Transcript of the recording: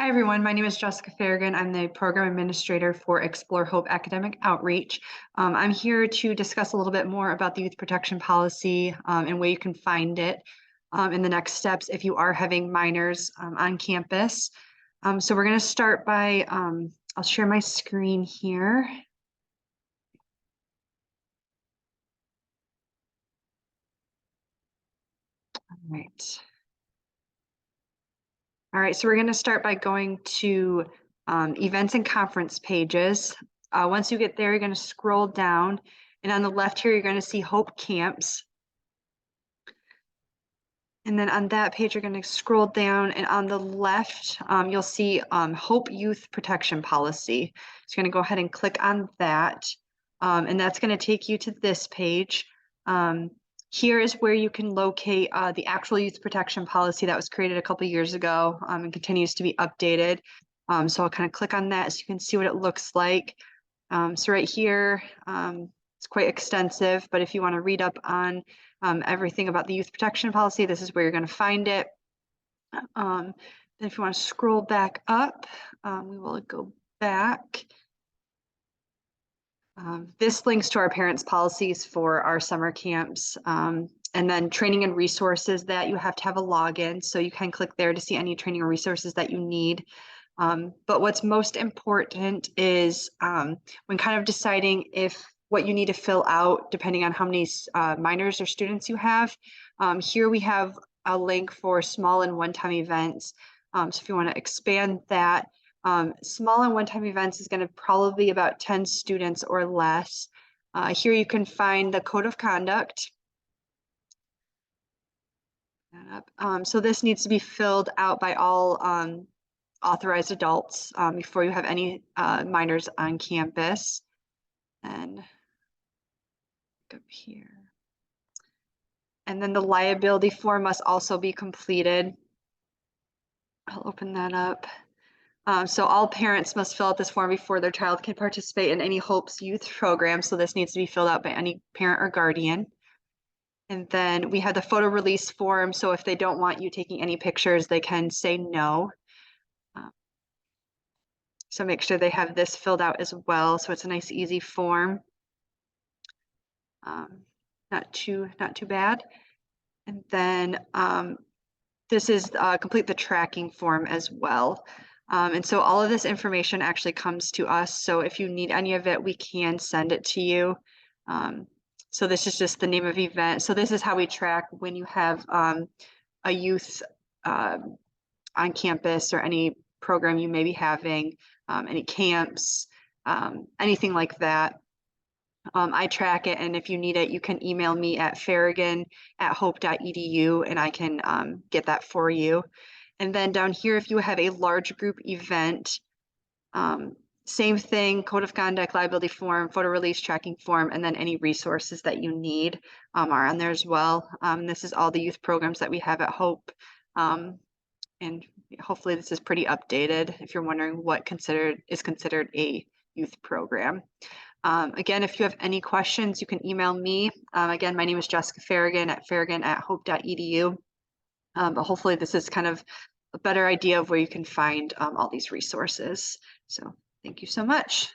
Hi, everyone. My name is Jessica Farragon. I'm the program administrator for Explore Hope Academic Outreach. I'm here to discuss a little bit more about the youth protection policy and where you can find it in the next steps if you are having minors on campus. So we're going to start by, I'll share my screen here. All right. All right, so we're going to start by going to events and conference pages. Once you get there, you're going to scroll down, and on the left here, you're going to see Hope Camps. And then on that page, you're going to scroll down, and on the left, you'll see Hope Youth Protection Policy. So you're going to go ahead and click on that, and that's going to take you to this page. Here is where you can locate the actual youth protection policy that was created a couple years ago and continues to be updated. So I'll kind of click on that so you can see what it looks like. So right here, it's quite extensive, but if you want to read up on everything about the youth protection policy, this is where you're going to find it. Then if you want to scroll back up, we will go back. This links to our parents' policies for our summer camps, and then training and resources that you have to have a login. So you can click there to see any training or resources that you need. But what's most important is when kind of deciding if what you need to fill out, depending on how many minors or students you have. Here we have a link for small and one-time events. So if you want to expand that, small and one-time events is going to probably be about 10 students or less. Here you can find the code of conduct. So this needs to be filled out by all authorized adults before you have any minors on campus. And up here. And then the liability form must also be completed. I'll open that up. So all parents must fill out this form before their child can participate in any Hope's youth program. So this needs to be filled out by any parent or guardian. And then we have the photo release form. So if they don't want you taking any pictures, they can say no. So make sure they have this filled out as well. So it's a nice, easy form. Not too bad. And then this is complete the tracking form as well. And so all of this information actually comes to us. So if you need any of it, we can send it to you. So this is just the name of event. So this is how we track when you have a youth on campus or any program you may be having, any camps, anything like that. I track it, and if you need it, you can email me at farragon@hope.edu, and I can get that for you. And then down here, if you have a large group event, same thing, code of conduct, liability form, photo release tracking form, and then any resources that you need are on there as well. This is all the youth programs that we have at Hope. And hopefully this is pretty updated if you're wondering what is considered a youth program. Again, if you have any questions, you can email me. Again, my name is Jessica Farragon at farragon@hope.edu. But hopefully this is kind of a better idea of where you can find all these resources. So thank you so much.